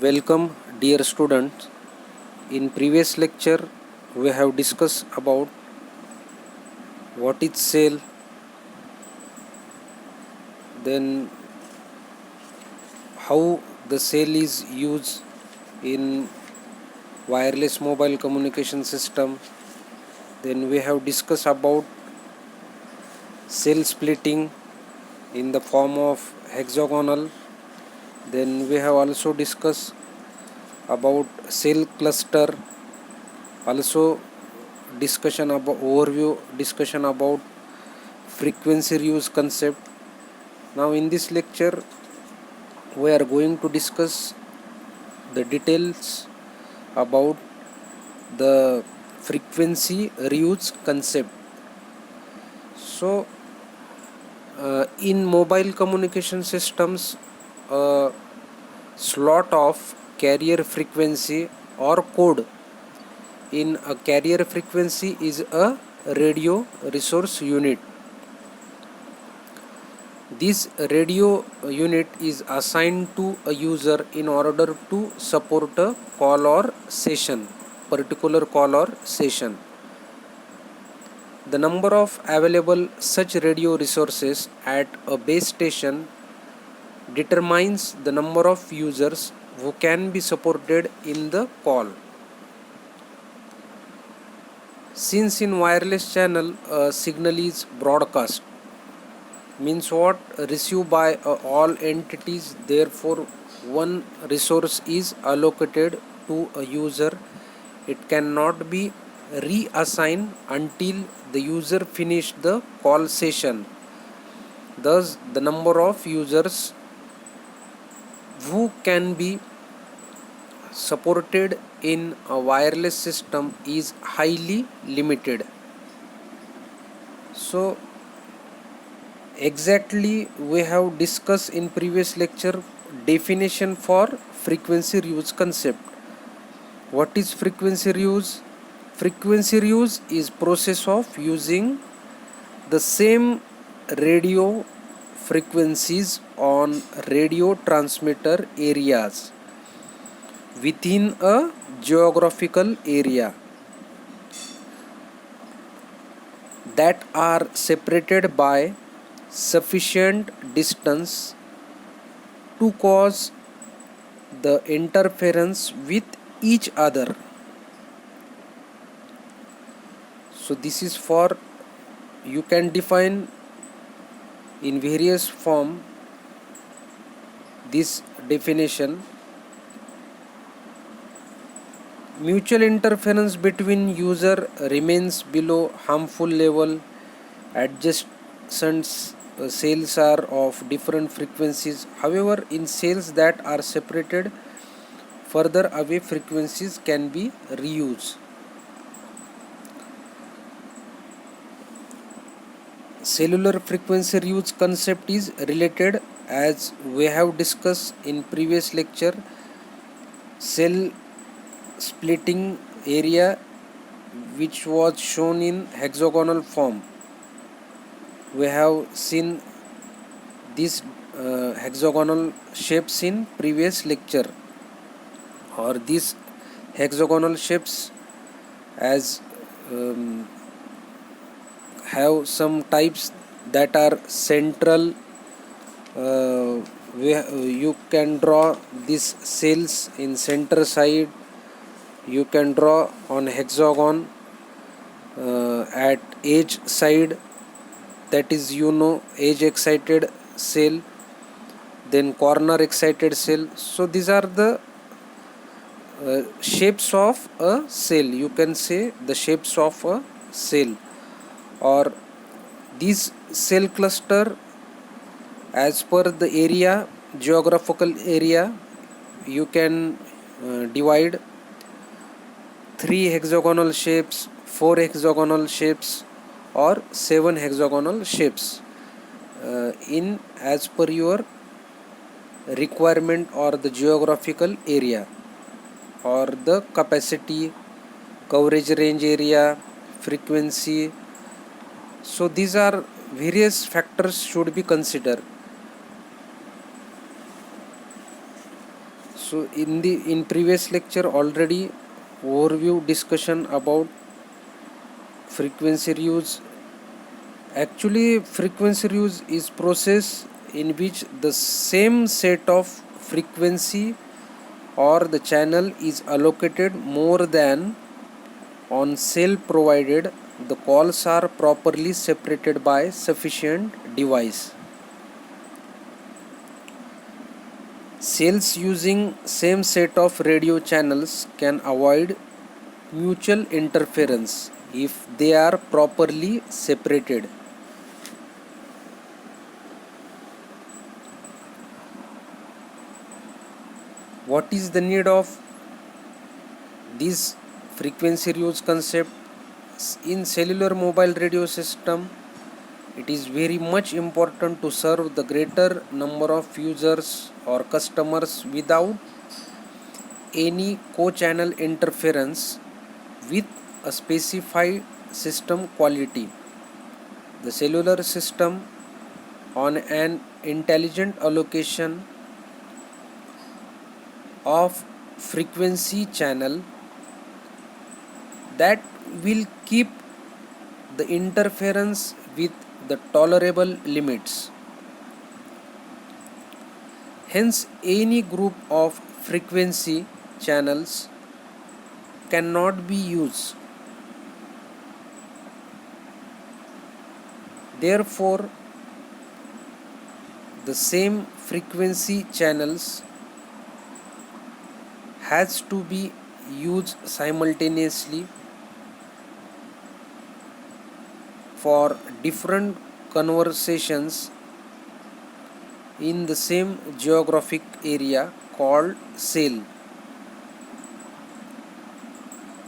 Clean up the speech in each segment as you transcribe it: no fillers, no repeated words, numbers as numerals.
Welcome, dear students. In previous lecture, we have discussed about what is cell, then how the cell is used in wireless mobile communication system. Then we have discussed about cell splitting in the form of hexagonal. Then we have also discussed about cell cluster, also discussion about frequency reuse concept. Now in this lecture we are going to discuss the details about the frequency reuse concept. So in mobile communication systems, a slot of carrier frequency or code in a carrier frequency is a radio resource unit. This radio unit is assigned to a user in order to support a call or session, particular call or session. The number of available such radio resources at a base station determines the number of users who can be supported in the call. Since in wireless channel a signal is broadcast, means what, received by all entities, therefore one resource is allocated to a user. It cannot be reassigned until the user finish the call session. Thus the number of users who can be supported in a wireless system is highly limited. So exactly we have discussed in previous lecture definition for frequency reuse concept. What is frequency reuse? Frequency reuse is process of using the same radio frequencies on radio transmitter areas within a geographical area that are separated by sufficient distance to cause the interference with each other. So this is for, you can define in various form this definition. Mutual interference between user remains below harmful level. Adjacent cells are of different frequencies. However, in cells that are separated further away, frequencies can be reused. Cellular frequency reuse concept is related, as we have discussed in previous lecture. Cell splitting area, which was shown in hexagonal form. We have seen these hexagonal shapes in previous lecture, or these hexagonal shapes as have some types that are central. You can draw these cells in center side. You can draw on hexagon at edge side, that is edge excited cell, then corner excited cell. So these are the shapes of a cell. You can say the shapes of a cell, or this cell cluster as per the area, geographical area. You can divide 3 hexagonal shapes, 4 hexagonal shapes, or 7 hexagonal shapes in as per your requirement, or the geographical area, or the capacity, coverage range area, frequency. So these are various factors should be considered. So in previous lecture already overview discussion about frequency reviews. Actually, frequency reviews is process in which the same set of frequency or the channel is allocated more than on cell provided the calls are properly separated by sufficient device. Cells using same set of radio channels can avoid mutual interference if they are properly separated. What is the need of this frequency use concept? In cellular mobile radio system, it is very much important to serve the greater number of users or customers without any co-channel interference with a specified system quality. The cellular system on an intelligent allocation of frequency channel that will keep the interference with the tolerable limits. Hence, any group of frequency channels cannot be used. Therefore, the same frequency channels has to be used simultaneously for different conversations in the same geographic area called cell.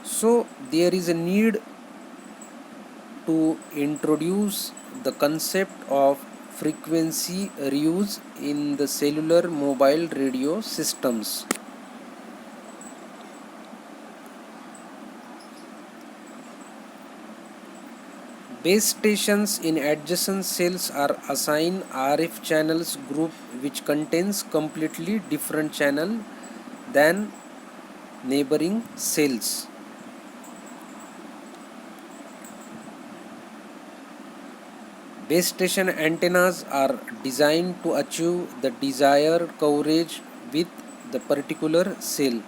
So there is a need to introduce the concept of frequency reuse in the cellular mobile radio systems. Base stations in adjacent cells are assigned RF channels group which contains completely different channel than neighboring cells. Base station antennas are designed to achieve the desired coverage with the particular cell.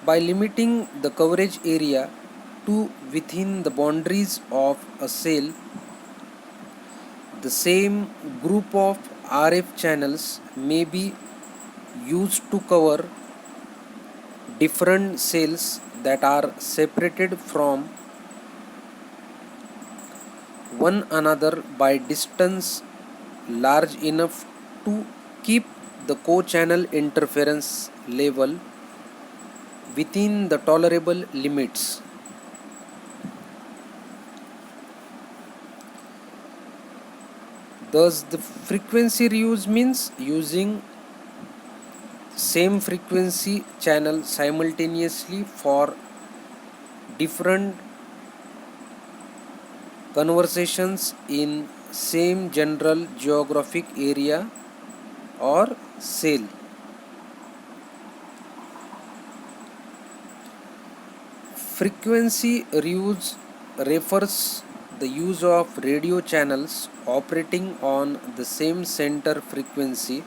By limiting the coverage area to within the boundaries of a cell, the same group of RF channels may be used to cover different cells that are separated from one another by distance large enough to keep the co-channel interference level within the tolerable limits. Thus, the frequency reuse means using same frequency channel simultaneously for different conversations in same general geographic area or cell. Frequency reuse refers the use of radio channels operating on the same center frequency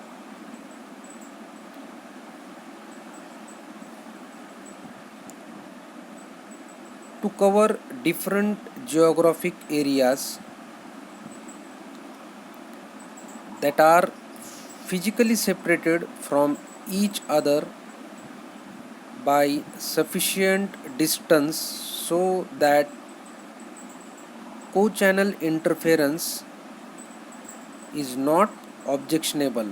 to cover different geographic areas that are physically separated from each other by sufficient distance so that co-channel interference is not objectionable.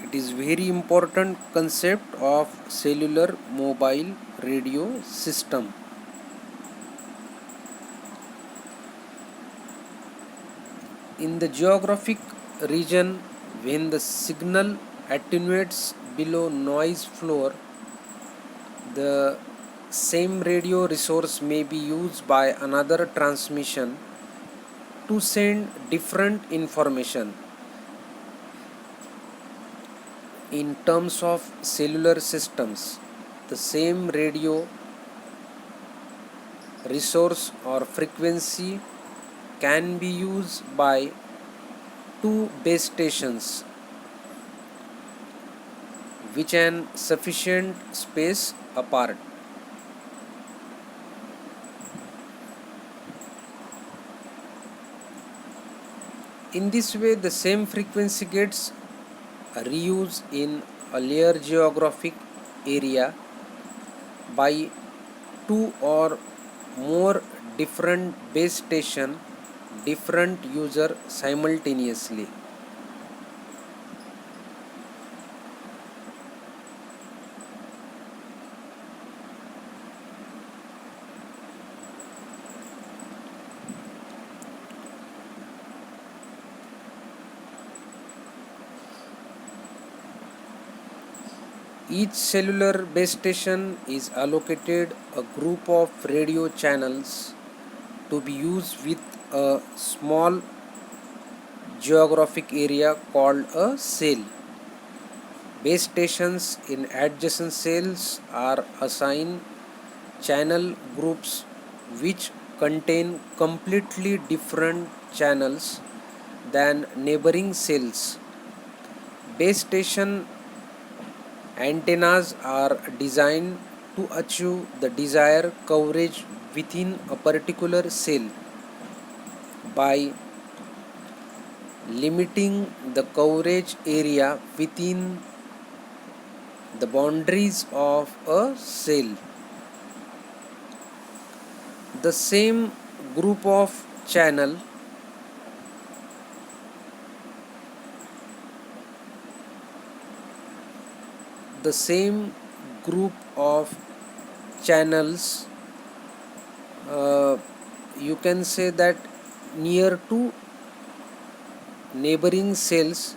It is very important concept of cellular mobile radio system. In the geographic region, when the signal attenuates below noise floor, the same radio resource may be used by another transmission to send different information. In terms of cellular systems, the same radio resource or frequency can be used by two base stations which an sufficient space apart. In this way, the same frequency gets reused in a layer geographic area by two or more different base station, different user simultaneously. Each cellular base station is allocated a group of radio channels to be used with a small geographic area called a cell. Base stations in adjacent cells are assigned channel groups which contain completely different channels than neighboring cells. Base station antennas are designed to achieve the desired coverage within a particular cell by limiting the coverage area within the boundaries of a cell. The same group of channel the same group of channels, uh, you can say that, near to neighboring cells.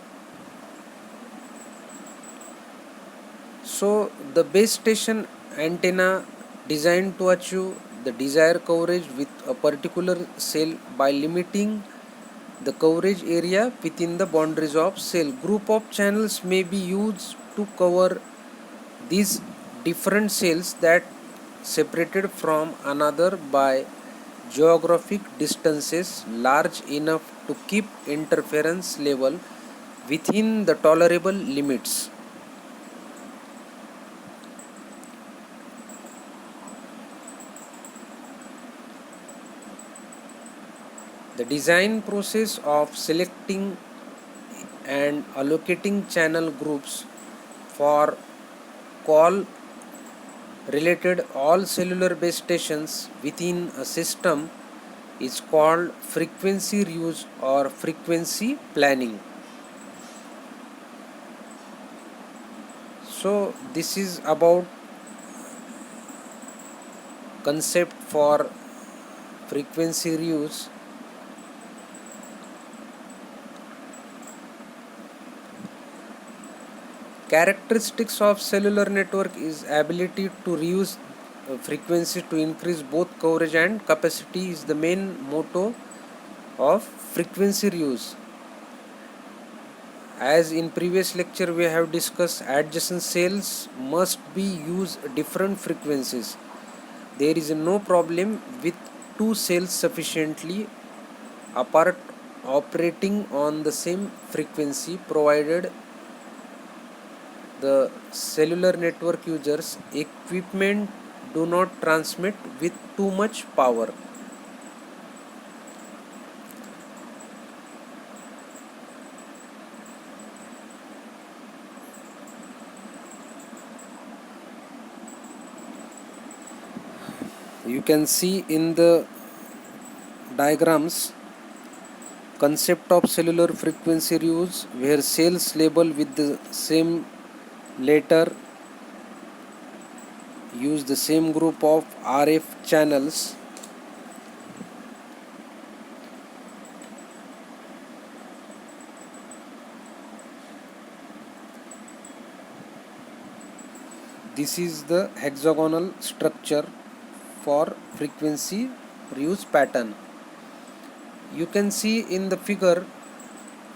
So the base station antenna designed to achieve the desired coverage with a particular cell by limiting the coverage area within the boundaries of cell. Group of channels may be used to cover these different cells that separated from another by geographic distances large enough to keep interference level within the tolerable limits. The design process of selecting and allocating channel groups for call related all cellular base stations within a system is called frequency reuse or frequency planning. So this is about concept for frequency reuse. Characteristics of cellular network is ability to reuse frequency to increase both coverage and capacity is the main motto of frequency reuse. As in previous lecture we have discussed, adjacent cells must be used different frequencies. There is no problem with two cells sufficiently apart operating on the same frequency provided the cellular network users equipment do not transmit with too much power. You can see in the diagrams concept of cellular frequency reuse where cells labeled with the same letter use the same group of RF channels. This is the hexagonal structure for frequency reuse pattern. You can see in the figure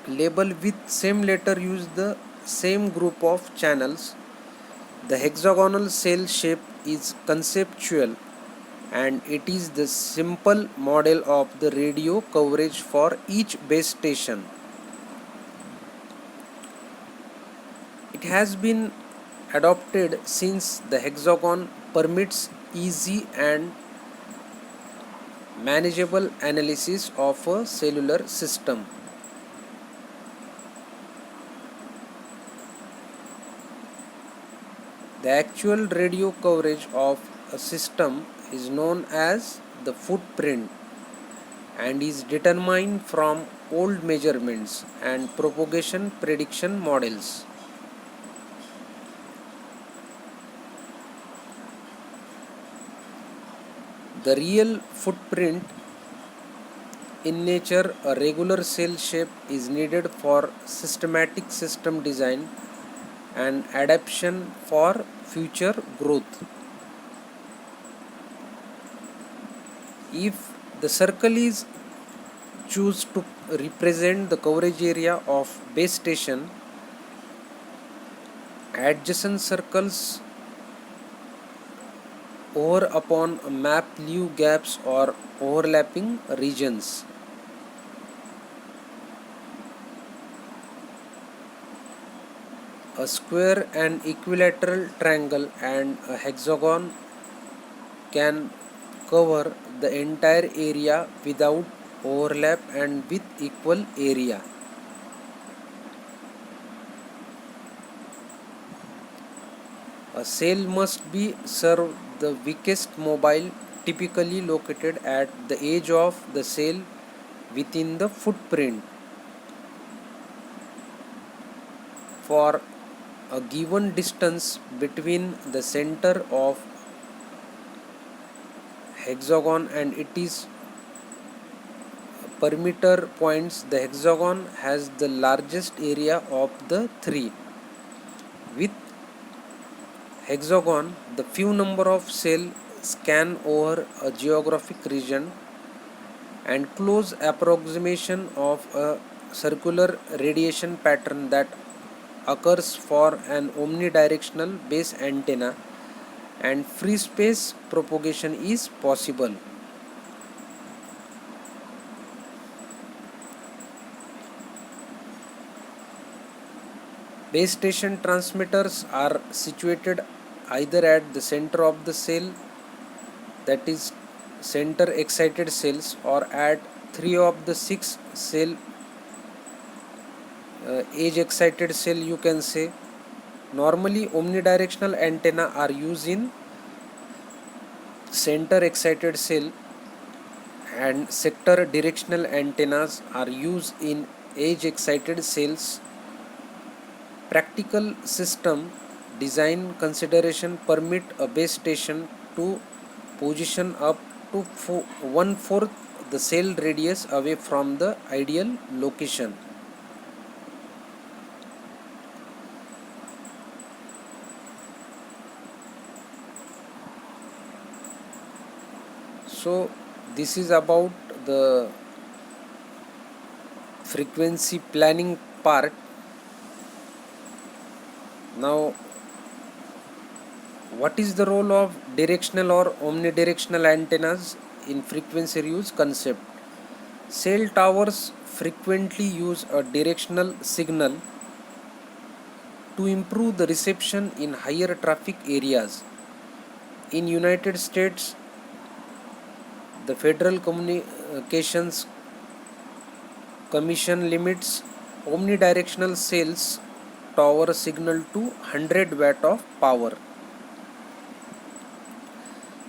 label with same letter use the same group of channels. The hexagonal cell shape is conceptual and it is the simple model of the radio coverage for each base station. It has been adopted since the hexagon permits easy and manageable analysis of a cellular system. The actual radio coverage of a system is known as the footprint and is determined from old measurements and propagation prediction models. The real footprint in nature, a regular cell shape is needed for systematic system design and adaptation for future growth. If the circle is choose to represent the coverage area of base station, adjacent circles over upon a map leave gaps or overlapping regions. A square, an equilateral triangle and a hexagon can cover the entire area without overlap and with equal area. A cell must be serve the weakest mobile typically located at the edge of the cell within the footprint. For a given distance between the center of hexagon and its perimeter points, the hexagon has the largest area of the three. With hexagon, the few number of cells scan over a geographic region and close approximation of a circular radiation pattern that occurs for an omnidirectional base antenna, and free space propagation is possible. Base station transmitters are situated either at the center of the cell, that is center excited cells, or at three of the six cell edge excited cell, you can say. Normally omnidirectional antenna are used in center excited cell and sector directional antennas are used in edge excited cells. Practical system design consideration permit a base station to position up to one-fourth the cell radius away from the ideal location. So this is about the frequency planning part. Now, what is the role of directional or omnidirectional antennas in frequency reuse concept? Cell towers frequently use a directional signal to improve the reception in higher traffic areas. In United States, the Federal Communications Commission limits omnidirectional cells tower signal to 100 watt of power.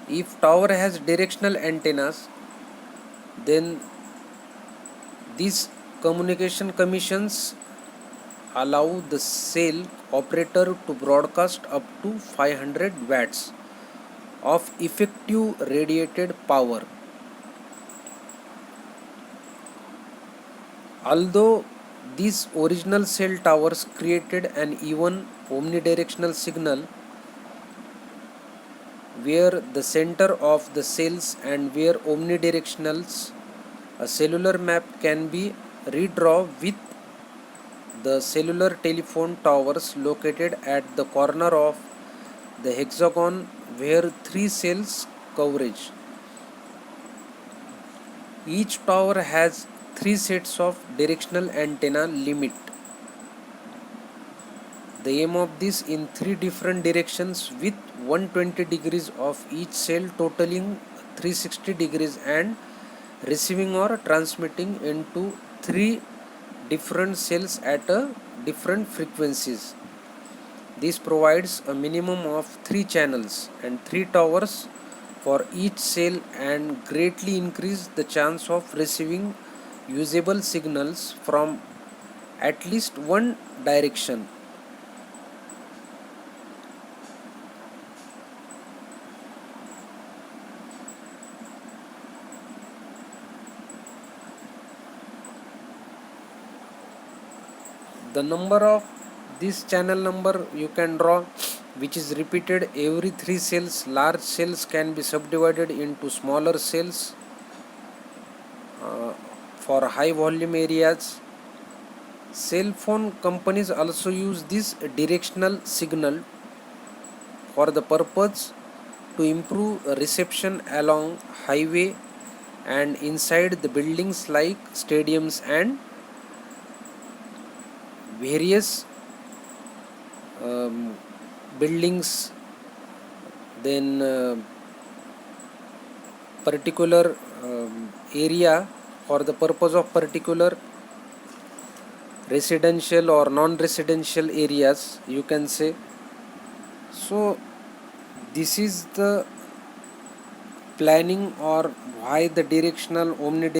If tower has directional antennas, then these communication commissions allow the cell operator to broadcast up to 500 watts of effective radiated power. Although these original cell towers created an even omnidirectional signal where the center of the cells and where omnidirectionals A cellular map can be redrawn with the cellular telephone towers located at the corner of the hexagon where three cells coverage. Each tower has three sets of directional antenna limit. The aim of this in three different directions with 120 degrees of each cell totaling 360 degrees and receiving or transmitting into three different cells at a different frequencies. This provides a minimum of three channels and three towers for each cell and greatly increase the chance of receiving usable signals from at least one direction. The number of this channel number you can draw, which is repeated every three cells. Large cells can be subdivided into smaller cells for high volume areas. Cell phone companies also use this directional signal for the purpose to improve reception along highway and inside the buildings like stadiums and various um, buildings. Then particular area for the purpose of particular residential or non-residential areas, you can say. So this is the planning or why the directional omnidirectional